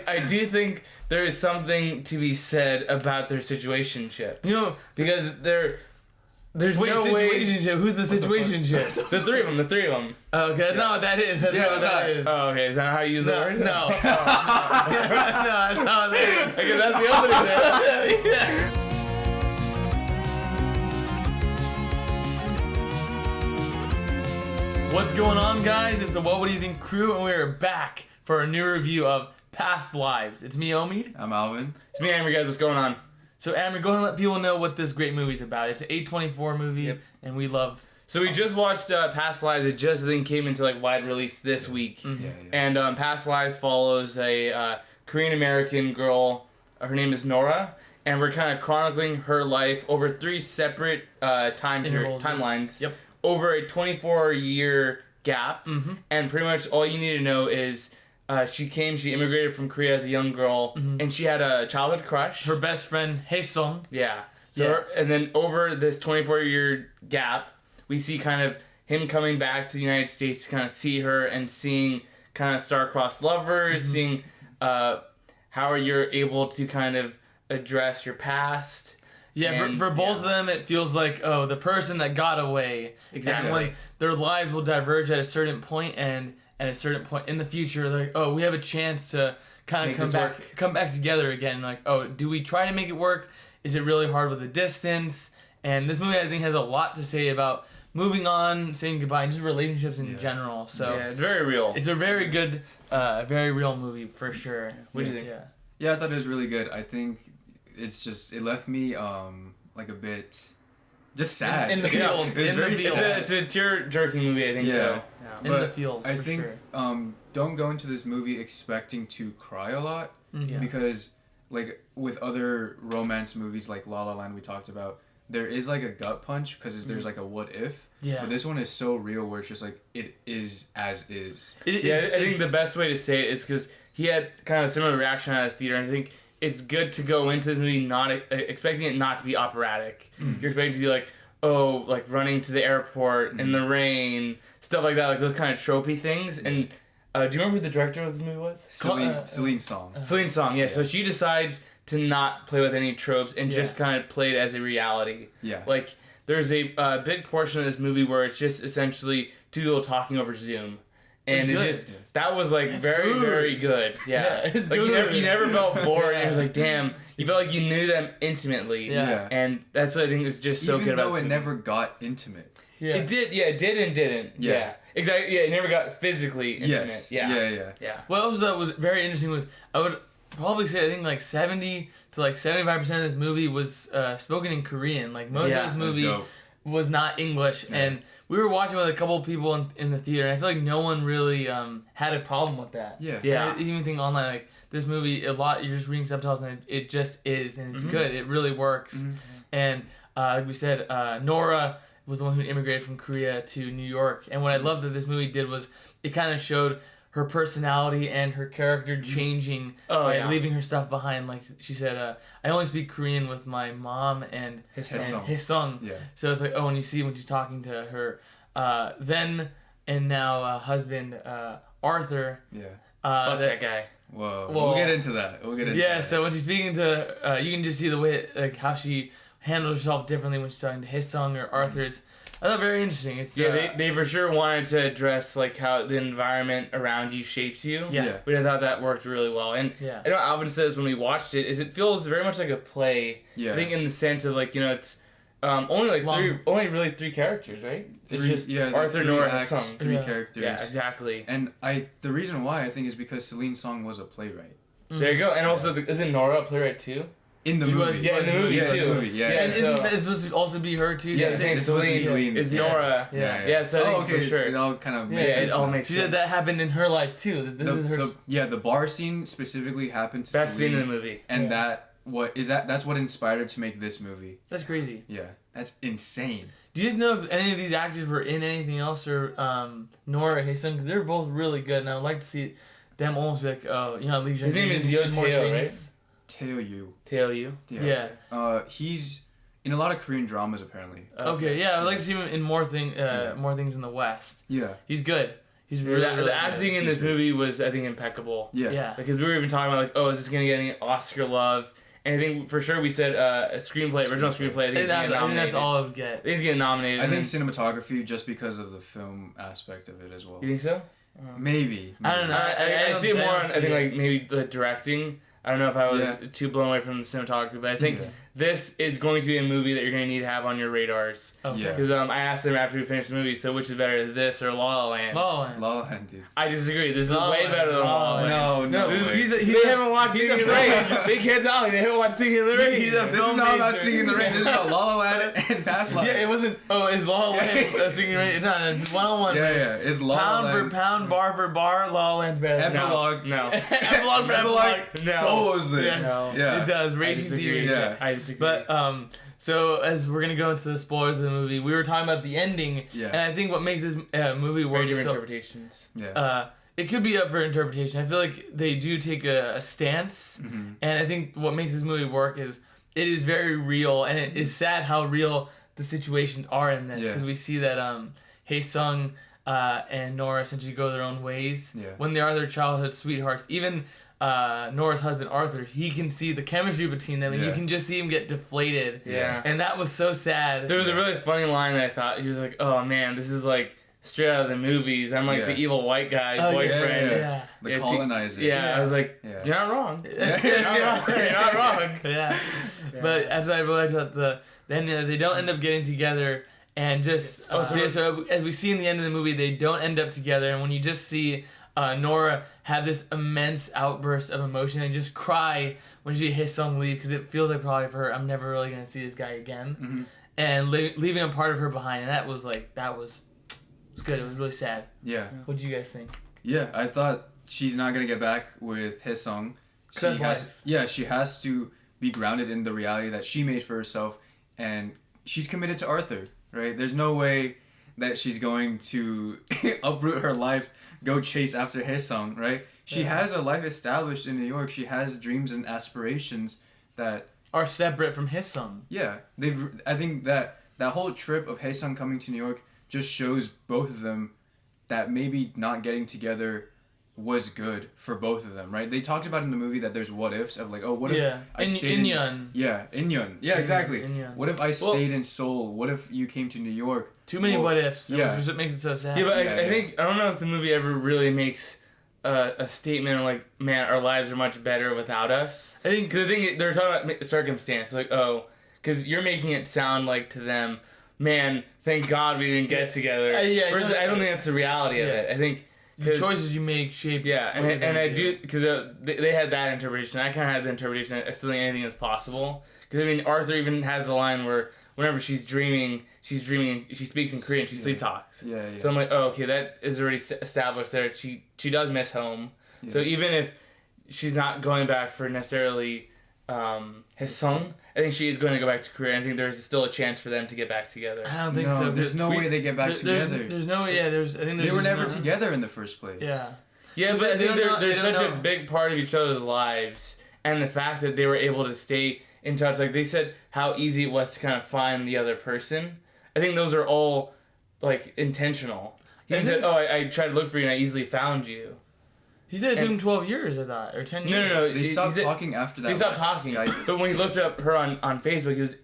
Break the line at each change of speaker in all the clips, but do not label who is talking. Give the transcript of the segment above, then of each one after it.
I do think there is something to be said about their situationship.
You know,
Because there's
wait,
no way...
situationship. Who's the situationship?
The three of them.
Oh, okay, that's not what that is. That's not what that is.
Oh, okay. Is that how you use the word?
No. No, that's not what that is.
Because that's the opening bit.
Yeah. What's going on, guys? It's the What Do You Think crew, and we are back for a new review of Past Lives. It's me, Omid.
I'm Alvin.
It's me, Amber, guys. What's going on?
So, Amber, go ahead and let people know what this great movie's about. It's an A24 movie,
Yep.
and we love...
So we just watched Past Lives. It just then came into wide release this week.
Mm-hmm.
Yeah.
And Past Lives follows a Korean American girl. Her name is Nora, and we're kind of chronicling her life over 3 separate timelines.
Yep.
Over a 24-year gap.
Mm-hmm.
And pretty much all you need to know is she immigrated from Korea as a young girl, and she had a childhood crush.
Her best friend, Haesung.
Yeah. So
Yeah.
and then over this 24-year gap, we see kind of him coming back to the United States to kind of see her and seeing kind of star-crossed lovers, seeing how you're able to kind of address your past.
Yeah,
And,
for both of
yeah.
them, it feels like, oh, the person that got away.
Exactly.
And like, their lives will diverge at a certain point, and at a certain point in the future, like, oh, we have a chance to kind
Make
of
this
come back together again. Like, oh, do we try to make it work? Is it really hard with the distance? And this movie, I think, has a lot to say about moving on, saying goodbye, and just relationships in general. So
Yeah, it's very real.
it's a very good, very real movie for sure.
What do you think?
Yeah.
Yeah, I thought it was really good. I think it's just, it left me like a bit just sad.
In the
Yeah,
feels,
it was
in the
very
feels.
sad.
It's a tear-jerking movie, I think
Yeah.
so.
In
But
the feels,
I
for
think
sure.
don't go into this movie expecting to cry a lot
Yeah.
because like with other romance movies like La La Land we talked about, there is like a gut punch because there's like a what if.
Yeah.
But this one is so real where it's just like it is as is.
Yeah, I think the best way to say it is because he had kind of a similar reaction out of the theater. And I think it's good to go into this movie not expecting it not to be operatic. You're expecting to be like, oh, like running to the airport in the rain, stuff like that, like those kind of tropey things. And do you remember who the director of this movie was?
Celine Song.
Celine Song. Yeah. So she decides to not play with any tropes and just
Yeah.
kind of play it as a reality.
Yeah.
Like there's a big portion of this movie where it's just essentially 2 people talking over Zoom. And
It's
it
good.
just that was like very
good.
very good. Yeah,
Yeah, it's
like
good.
you never felt bored.
Yeah.
It was like damn, you felt like you knew them intimately.
Yeah.
and that's what I think was just so
Even
good about
though
this
it
movie.
never got intimate.
Yeah.
It did, yeah, it did and didn't.
Yeah.
Yeah, exactly. Yeah, it never got physically intimate.
Yes.
Yeah,
Yeah.
What else that was very interesting was I would probably say I think like 70 to like 75% of this movie was spoken in Korean. Like most
Yeah,
of this
That's
movie
dope.
was not English,
Yeah.
and we were watching with a couple of people in the theater, and I feel like no one really had a problem with that.
Yeah.
Yeah.
I even think online like this movie a lot you're just reading subtitles and it just is, and it's good. It really works. And like we said, Nora was the one who immigrated from Korea to New York, and what I loved that this movie did was it kind of showed her personality and her character changing by
yeah.
leaving her stuff behind. Like she said, I only speak Korean with my mom and
Haesung.
Haesung.
Yeah.
So it's like, oh, and you see when she's talking to her then and now husband Arthur.
Yeah.
Fuck that guy.
Whoa.
Well,
we'll get into that.
Yeah,
that.
so when she's speaking to, you can just see the way, like, how she handles herself differently when she's talking to Haesung or Arthur. It's, I thought, very interesting. It's
Yeah, they for sure wanted to address like how the environment around you shapes you.
Yeah.
But I thought that worked really well. And
Yeah.
I know Alvin says when we watched it, is it feels very much like a play.
Yeah.
I think in the sense of like, you know, it's only like
Long.
only really 3 characters, right? It's just Arthur,
3
Nora,
acts,
Haesung.
3
Yeah.
characters.
Yeah, exactly.
And the reason why I think is because Celine Song was a playwright.
There you go. And also, isn't Nora a playwright too?
In the
She
movie.
was-
Yeah, in the movie
yeah,
too.
In the movie, yeah.
Yeah,
And
so-
isn't it supposed to also be her, too?
Yeah,
Did
I
they
think
it's supposed to be
Celine
Celine.
is
Yeah.
Nora.
Yeah.
Yeah, so I think
okay.
for sure.
It all kind of
Yeah,
makes
Yeah,
sense.
it all makes
She
sense.
said that happened in her life, too. That this is her...
The bar scene specifically happened to
Best
Celine.
scene in the movie.
And
Yeah.
that's what inspired her to make this movie.
That's crazy.
Yeah. That's insane.
Do you guys know if any of these actors were in anything else, or Nora or Haesung? Because they're both really good, and I would like to see them almost be like, oh, you know, Lee
His name is
Jung-gi
Yo
in more
Tae-yo,
things.
Teo Yu.
Tell you.
Yeah.
He's in a lot of Korean dramas apparently.
Okay, yeah, I'd like to see him in more things in the West.
Yeah.
He's good. He's really, really
the acting in this movie was, I think, impeccable.
Yeah.
Because we were even talking about, like, oh, is this going to get any Oscar love? And I think for sure we said a screenplay, original screenplay. I think
that's all it would get.
I think he's getting nominated.
I think cinematography, just because of the film aspect of it as well.
You think so?
Maybe.
I don't know.
I see it more on, I think, like, maybe the directing. I don't know if I was too blown away from the cinematography, but I think this is going to be a movie that you're going to need to have on your radars.
Okay.
Because I asked them after we finished the movie, so which is better, this or La La Land?
La La Land.
La La Land, dude.
I disagree. This is
La La
way
Land.
better than La La Land.
No.
They haven't watched Singing in the Rain. They can't talk. They haven't watched Singing in the Rain.
This is not about Singing in the Rain. This is about La La Land and Past Lives.
Yeah, it wasn't. Oh, is La La Land Singing Rain? No, it's 1-on-1.
Yeah. It's La La
Pound
Land.
for pound, bar for bar, La La Land's better.
Epilogue.
No.
Epilogue for epilogue.
No.
Solos this.
Yes.
No.
Yeah.
It does.
I
Raging
disagree.
Demons.
Yeah.
I disagree.
But so as we're gonna go into the spoilers of the movie, we were talking about the ending,
Yeah.
and I think what makes this movie
very
work
different
so
interpretations.
Yeah.
it could be up for interpretation. I feel like they do take a stance, and I think what makes this movie work is it is very real, and it is sad how real the situations are in this, because we see that Hae-sung and Nora essentially go their own ways when they are their childhood sweethearts. Even Nora's husband Arthur, he can see the chemistry between them, and you can just see him get deflated.
Yeah.
And that was so sad.
There was a really funny line that I thought, he was like, oh man, this is like straight out of the movies. I'm like the evil white guy boyfriend.
Yeah.
The colonizer.
I was like, you're not wrong. You're not wrong.
Yeah. But as I realized about then they don't end up getting together, and just so as we see in the end of the movie, they don't end up together, and when you just see Nora have this immense outburst of emotion and just cry when she his song leave, because it feels like probably for her, I'm never really gonna see this guy again, and leaving a part of her behind, and that was good. It was really sad.
Yeah.
What did you guys think?
Yeah, I thought she's not gonna get back with his song. She has to be grounded in the reality that she made for herself, and she's committed to Arthur, right? There's no way that she's going to uproot her life, go chase after his song, right? She has a life established in New York. She has dreams and aspirations that
are separate from his song.
Yeah, I think that whole trip of Hae-sung coming to New York just shows both of them that maybe not getting together was good for both of them, right? They talked about in the movie that there's what ifs of like, oh, what if I stayed in
Inyeon.
Yeah, Inyeon. Yeah, exactly.
Inyeon.
What if I stayed in Seoul? What if you came to New York?
Too many what ifs.
Yeah.
Which is what makes it so sad.
Yeah, but I think, I don't know if the movie ever really makes a statement of like, man, our lives are much better without us. I think, because they're talking about circumstance, like, oh, because you're making it sound like to them, man, thank God we didn't get together. Whereas I don't think that's the reality of it. I think
the choices you make shape.
Yeah, and I do, because they had that interpretation. I kind of had the interpretation that I still think anything is possible. Because I mean, Arthur even has the line where whenever she's dreaming, she speaks in Korean, she sleep talks.
Yeah.
So I'm like, oh, okay, that is already established there. She does miss home. Yeah. So even if she's not going back for necessarily his song, I think she is going to go back to Korea. I think there's still a chance for them to get back together.
I don't think so.
There's no way they get back together.
There's no way. Yeah,
they were never together in the first place.
Yeah.
Yeah, but I think there's such a big part of each other's lives, and the fact that they were able to stay in touch, like they said, how easy it was to kind of find the other person. I think those are all like intentional. He said, "Oh, I tried to look for you, and I easily found you."
He said it took him 12 years, I thought, or 10 years.
No.
They stopped talking after that.
They stopped talking. But when he looked up her on Facebook, he was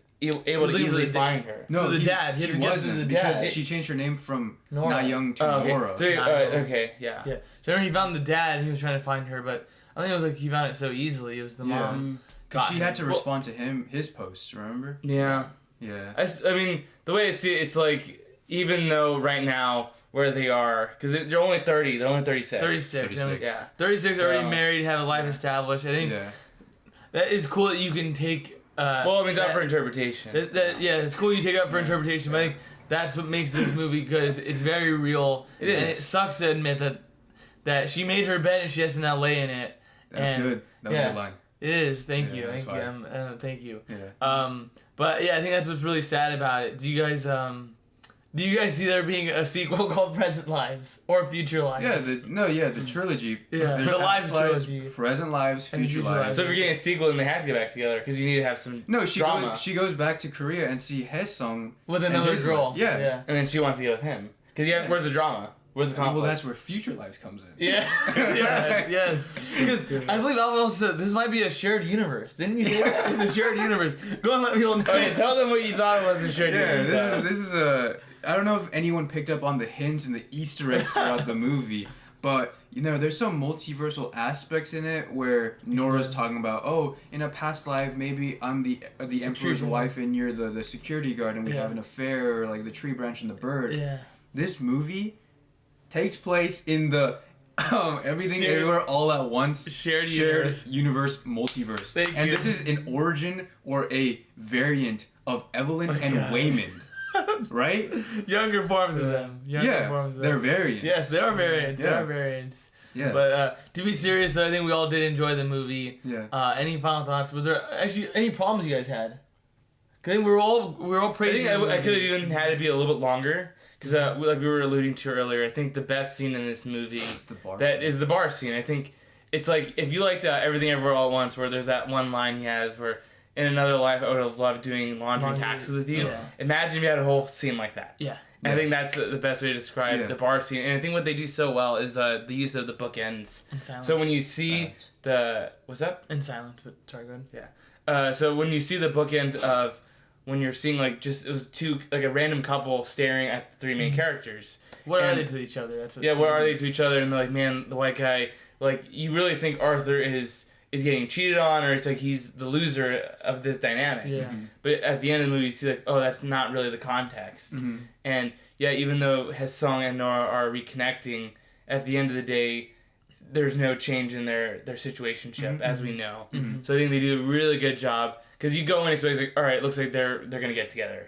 able to easily find her.
No, the dad. He had to get to the dad.
She changed her name from
Nora.
Na-young to Nora.
Okay, yeah.
So when he found the dad, and he was trying to find her, but I think it was like he found it so easily. It was the mom.
Because she had to respond to his post, remember?
Yeah.
Yeah.
I mean, the way I see it, it's like, even though right now, where they are, because they're only 30, they're only 36.
36. Yeah. 36 already married, have a life established. I think that is cool that you can take...
well, I mean, it's up for interpretation.
It's cool you take it up for interpretation, but I think that's what makes this movie good. It's very real.
It is.
And it sucks to admit that she made her bed and she has to now lay in it.
That's good. That was a good line.
It is. Thank you. Thank you.
Yeah.
But yeah, I think that's what's really sad about it. Do you guys see there being a sequel called Present Lives or Future Lives?
Yeah. The trilogy.
Yeah.
There's
The Lives trilogy.
Present Lives, Future Lives.
So if you're getting a sequel, then they have to get back together because you need to have some drama.
She goes back to Korea and see Hae-sung
with another girl.
Yeah.
And then she wants to go with him because where's the drama? Where's the conflict?
Well, that's where Future Lives comes in.
Yeah. yes. Because I believe Alvin also said this might be a shared universe. Didn't you say that? It's a shared universe. Go and let me know.
Okay, tell them what you thought was a shared universe.
This is a. I don't know if anyone picked up on the hints and the Easter eggs throughout the movie, but there's some multiversal aspects in it where Nora's talking about, oh, in a past life maybe I'm the Emperor's wife and you're the security guard and we have an affair, or like the tree branch and the bird.
Yeah.
This movie takes place in the Everything Everywhere All at Once
shared
universe multiverse.
Thank
and
you.
this is an origin or a variant of Evelyn and Waymond. Right?
Younger forms of them.
They're variants.
Yes, they are variants.
Yeah.
They are variants.
Yeah.
But to be serious, though, I think we all did enjoy the movie.
Yeah.
Any final thoughts? Was there actually any problems you guys had? Cause I think we were all praising.
I think I could have even had it be a little bit longer. Because like we were alluding to earlier, I think the best scene in this movie is the bar scene. I think it's like, if you liked Everything Everywhere All at Once, where there's that one line he has where, in another life I would have loved doing laundry and taxes with you.
Yeah.
Imagine if you had a whole scene like that.
Yeah.
I think that's the best way to describe the bar scene. And I think what they do so well is the use of the bookends.
In silence.
So when you see what's up?
In silence, but sorry, go ahead.
Yeah. So when you see the bookends of when you're seeing it was like a random couple staring at the three main characters.
What are they to each other? That's what.
Yeah, what are they to each other? And they're like, man, the white guy. Like, you really think Arthur is getting cheated on, or it's like he's the loser of this dynamic.
Yeah.
But at the end of the movie, you see like, oh, that's not really the context.
Mm-hmm.
And yeah, even though Hesong and Nora are reconnecting, at the end of the day, there's no change in their situationship, as we know.
Mm-hmm.
So I think they do a really good job, because you go in expecting like, all right, it looks like they're gonna get together,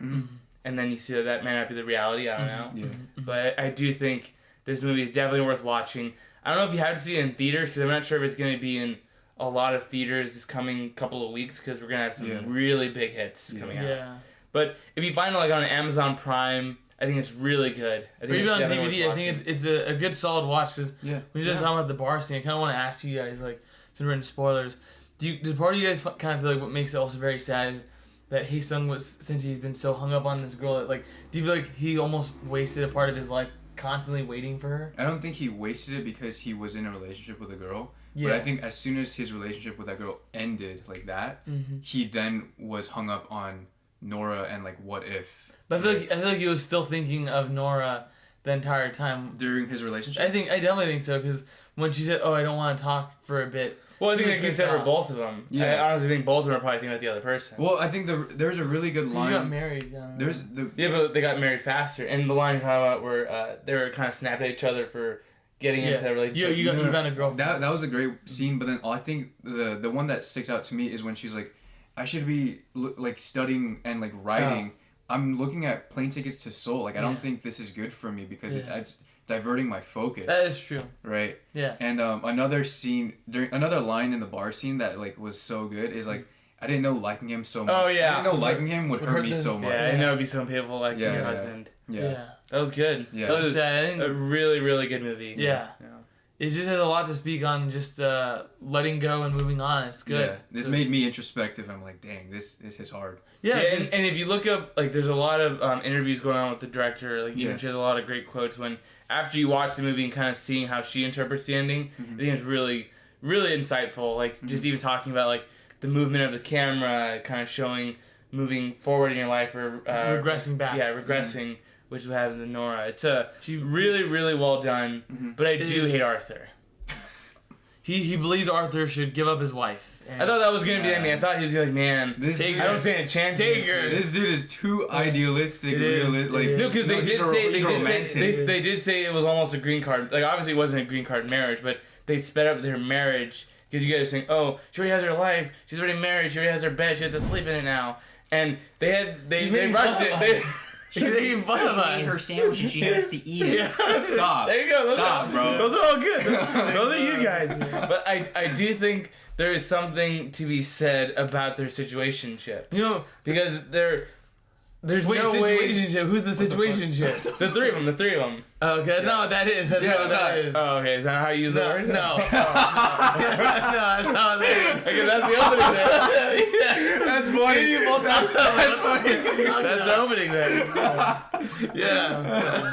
and then you see that may not be the reality. I don't know,
Yeah.
but I do think this movie is definitely worth watching. I don't know if you have to see it in theaters, because I'm not sure if it's gonna be in a lot of theaters this coming couple of weeks, because we're gonna have some really big hits coming out.
Yeah.
But if you find it like on Amazon Prime, I think it's really good. I think
Or even on
definitely
DVD,
worth
I think
watching.
it's a good solid watch, because
Yeah.
when you're just talking about the bar scene, I kind of want to ask you guys, like, since we're into spoilers, does part of you guys kind of feel like what makes it also very sad is that Hae-sung since he's been so hung up on this girl, that, like, do you feel like he almost wasted a part of his life constantly waiting for her?
I don't think he wasted it because he was in a relationship with a girl.
Yeah.
But I think as soon as his relationship with that girl ended like that, he then was hung up on Nora and like what if.
But I feel like he was still thinking of Nora the entire time.
During his relationship?
I definitely think so, because when she said, "Oh, I don't want to talk for a bit,"
Well, I think
he
they
was
can
pissed
separate
off.
both of them.
Yeah.
I honestly think both of them are probably thinking about the other person.
Well, I think there's a really good
She
line.
got married.
There's the
Yeah, but they got married faster. And the line you're talking about where they were kind of snapped at each other for getting into a relationship.
You found a girlfriend.
that was a great scene. But then I think the one that sticks out to me is when she's like, I should be like studying and like writing. I'm looking at plane tickets to Seoul. Like I don't think this is good for me because it's diverting my focus.
That is true.
Right.
Yeah.
And another line in the bar scene that like was so good is like, I didn't know liking him so much.
Oh, yeah.
I didn't know liking him would hurt me so much.
Yeah, I know it'd be so painful like
Yeah,
your
yeah.
husband.
Yeah.
That was good.
Yeah.
That was
I think,
a really, really good movie.
yeah. It just has a lot to speak on, just letting go and moving on. It's good.
Yeah. This made me introspective. I'm like, dang, this is hard.
Yeah, and if you look up, like, there's a lot of interviews going on with the director. Like, she has a lot of great quotes when, after you watch the movie and kind of seeing how she interprets the ending, I think it's really, really insightful. Like, just even talking about, like, the movement of the camera, kind of showing moving forward in your life or...
regressing back.
Yeah, regressing, which is what happens in Nora. It's really, really well done, but I do hate Arthur.
He believes Arthur should give up his wife.
I thought that was going to be the ending. I thought he was like, man, I don't stand a chance.
This dude is too idealistic.
No, because they
romantic.
did say it was almost a green card. Like, obviously it wasn't a green card marriage, but they sped up their marriage because you guys are saying, oh, she already has her life. She's already married. She already has her bed. She has to sleep in it now. And they rushed it.
She made
her sandwich and she has to eat it.
Yeah.
Stop.
There you go.
Stop, bro.
Those are all good. Those are you guys. But I do think there is something to be said about their situationship.
You know,
Because There's
Wait,
no way.
situationship. Who's the situationship?
The three of them.
Oh, okay, that's not what that is. That's
Yeah,
not what
it's
that
not.
is.
Oh, okay. Is that how you use the
No,
word?
no. No, that's not what that is.
Okay, that's the opening then.
That's funny. That's funny.
That's the opening then.
Yeah.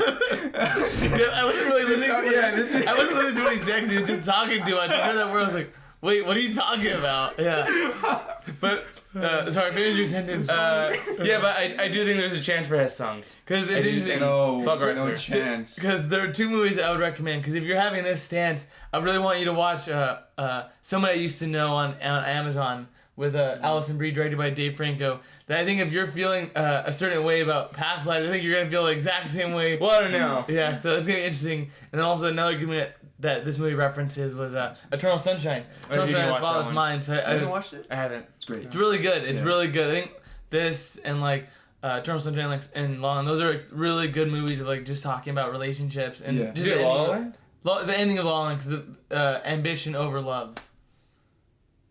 I wasn't really listening to
Yeah,
I wasn't listening to what he said because he was just talking too much. I heard that word, I was like, wait, what are you talking about? Yeah. But, sorry, finish your sentence.
Yeah, but I do think there's a chance for his song.
Because
I
it's
do
interesting.
think-
No,
Fuck
no
Arthur.
chance.
Because there are two movies I would recommend. Because if you're having this stance, I really want you to watch Someone I Used to Know on Amazon with Alison Brie, directed by Dave Franco. That I think if you're feeling a certain way about past lives, I think you're going to feel the exact same way.
Well, I don't know.
Yeah, so it's going to be interesting. And then also another good movie that this movie references was Eternal Sunshine. Eternal
you
Sunshine
didn't
is
watch that
Flawless
one.
Mind. So
You
I
haven't
was,
watched it?
I haven't.
It's great.
it's really good. It's
Yeah.
really good. I think this and like Eternal Sunshine and La La Land, those are really good movies of like just talking about relationships and
Yeah.
just
Did you
the
La La
ending
Land?
of- the ending of La La Land because ambition over love.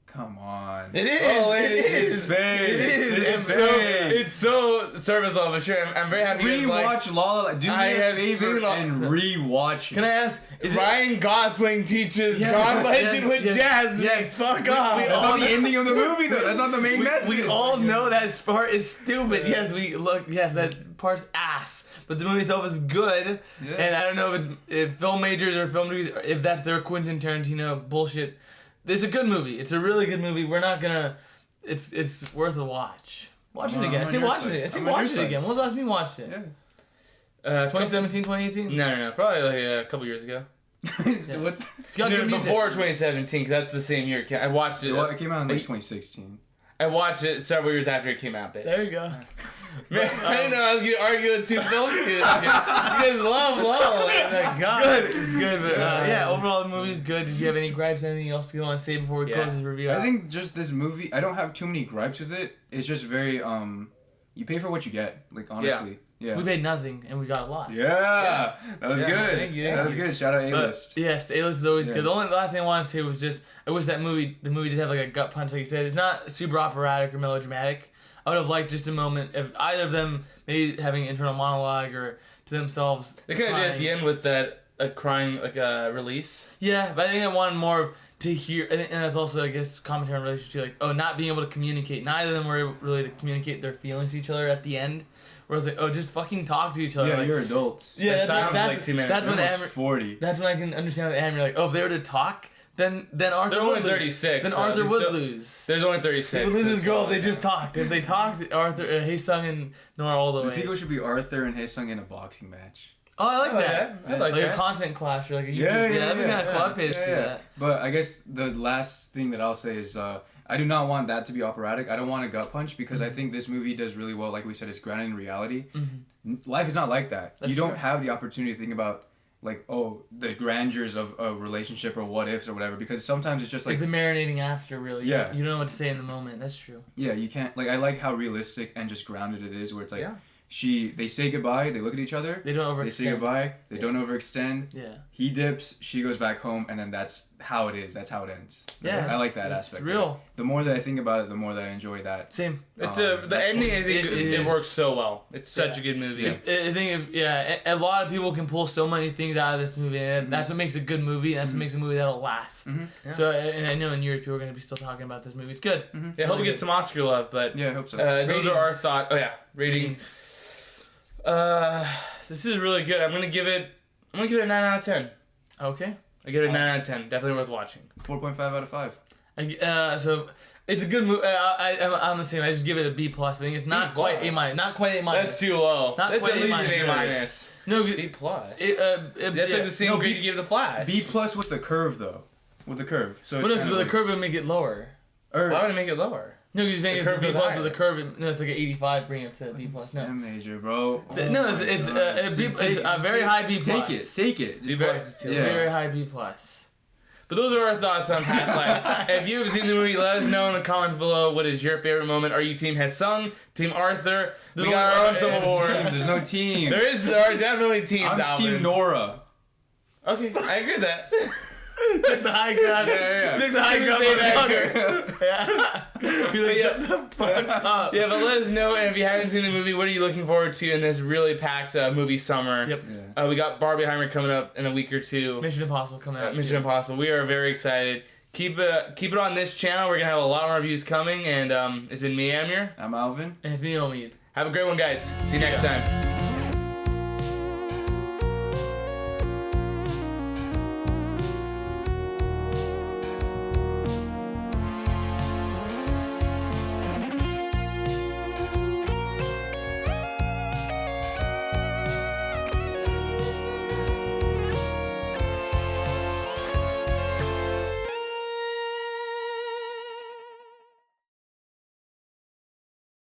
Come on.
It is.
Oh,
it is.
It's fake.
It is.
It's
It's so.
It's so service level for sure. I'm very happy. you guys
Rewatch La La Land. Do me
I
a
have
favor
seen La-
and rewatch it.
Can I ask? Is it?
Ryan Gosling teaches
Yeah,
John
yeah,
Legend with
yeah,
Jasmine.
yes.
Fuck off.
That's not the ending of the movie though. That's not the main message.
We all know that part is stupid. Yes, we look. Yes, that part's ass. But the movie itself is good.
Yeah.
And I don't know if film majors or film movies, if that's their Quentin Tarantino bullshit. It's a good movie. It's a really good movie. We're not gonna. It's worth a watch. Watch it
I'm
again.
on
I say
your
watch
side.
it. I say
I'm on
watch
your
it
side.
again. When was the last time you watched it?
Yeah.
2017, 2018?
No. Probably like a couple years ago.
So what's
It's got
No,
good music.
before 2017, because that's the same year. I watched it.
Well, it came out in like
Hey.
2016.
I watched it several years after it came out, bitch.
There you go.
Man, I didn't know I was gonna argue with two film students. You guys love La La Land.
God. It's good, but yeah, overall the movie's good. Did you have any gripes? Anything else you want to say before we
Yeah.
close this review?
I
out?
think just this movie, I don't have too many gripes with it. It's just very you pay for what you get. Like honestly, yeah.
we paid nothing and we got a lot.
Yeah, that was
Yeah,
good.
thank you,
That was good. Shout out A
But,
list.
yes, A-list is always
Yeah.
good. The last thing I wanted to say was just I wish the movie did have like a gut punch, like you said. It's not super operatic or melodramatic. I would have liked just a moment of either of them maybe having an internal monologue or to themselves.
They kind of did at
crying.
the end with that crying release.
Yeah, but I think I wanted more of to hear, and that's also I guess commentary on relationship, like not being able to communicate. Neither of them were able really to communicate their feelings to each other at the end. Where I was like, just fucking talk to each other.
Yeah,
like,
you're adults.
yeah,
That sounds like 2 minutes.
That's when
Almost
Amber,
40.
that's when I can understand that Amber, like, if they were to talk, then Arthur
They're
would
only
lose.
36.
Then
so
Arthur
they
would
still-
lose.
There's only
He
36.
would lose his
so-
girl if they just talked. If they talked, Arthur, Haesung and Nora all the
The
way.
sequel should be Arthur and Haesung in a boxing match.
Oh, I like
Oh,
that.
yeah, I like
a
that.
content clash or like a YouTube.
Yeah,
that'd be kind of cool. I'd pay to see that.
But I guess the last thing that I'll say is I do not want that to be operatic. I don't want a gut punch because I think this movie does really well. Like we said, it's grounded in reality. Life is not like that.
That's
you don't
true.
have the opportunity to think about like the grandeurs of a relationship or what ifs or whatever because sometimes it's just
Like
like
the marinating after, really.
Yeah.
You don't know what to say in the moment. That's true.
yeah you can't like I like how realistic and just grounded it is where it's like
Yeah.
they say goodbye, they look at each other,
They don't overextend.
they say goodbye, they don't overextend.
Yeah.
He dips, she goes back home, and then that's how it is. That's how it ends.
Yeah.
I like that
it's
aspect. of
real.
it. The more that I think about it, the more that I enjoy that.
Same.
It's
Um,
the ending. I think
it
it
is-
works so well. It's such
Yeah.
a good movie.
Yeah.
I think a lot of people can pull so many things out of this movie, and that's what makes a good movie. And that's what makes a movie that'll last.
Mhm.
Yeah.
So, and I know in Europe people are going to be still talking about this movie. It's good.
Yeah, I hope we get some Oscar love, but
Yeah, I hope so.
those are our
Ratings.
thoughts. Oh yeah, ratings. This is really good. I'm gonna give it a 9 out of 10.
Okay.
I give it a 9 out of 10. Definitely worth watching.
4.5 out of 5.
So it's a good movie. I'm the same. I just give it a B plus. I think it's not
B+.
quite A minus. Not quite A minus.
That's too low.
Not
That's
quite
at
A
least
minus.
an A minus.
No.
B plus.
That's
That's like the same
No,
grade
B-
you give the Flash.
B plus with the curve though, with the curve. So
Well, no,
it's
because
kinda
with the curve would make it lower.
Or,
Why would it make it lower?
No, you're saying
The
it's
curve
B
goes
plus
higher.
with the curve. No, it's like an 85, bring it to B plus. No.
STEM major, bro.
No,
Oh
it's
my
a
God.
B.
Just
It's
take-
a
just
very
take-
high B plus.
Take it.
B
Just
plus
fuck-
is too
yeah.
Very high B plus.
But those are our thoughts on Past Life. If you have seen the movie, let us know in the comments below what is your favorite moment. Are you Team Haesung, Team Arthur? We got our own Civil War.
There's no team.
There are definitely teams
I'm
out
Team
there.
Nora.
Okay, I agree with that.
Took the high ground.
Yeah.
Took the high ground. Yeah. He's like, shut the fuck up.
Yeah, but let us know. And if you haven't seen the movie, what are you looking forward to in this really packed movie summer?
Yep.
Yeah.
We got Barbieheimer coming up in a week or two.
Mission Impossible coming out.
Mission Impossible. We are very excited. Keep it on this channel. We're gonna have a lot more reviews coming. And it's been me, Amir.
I'm Alvin.
And it's me, Omid.
Have a great one, guys. See you next time.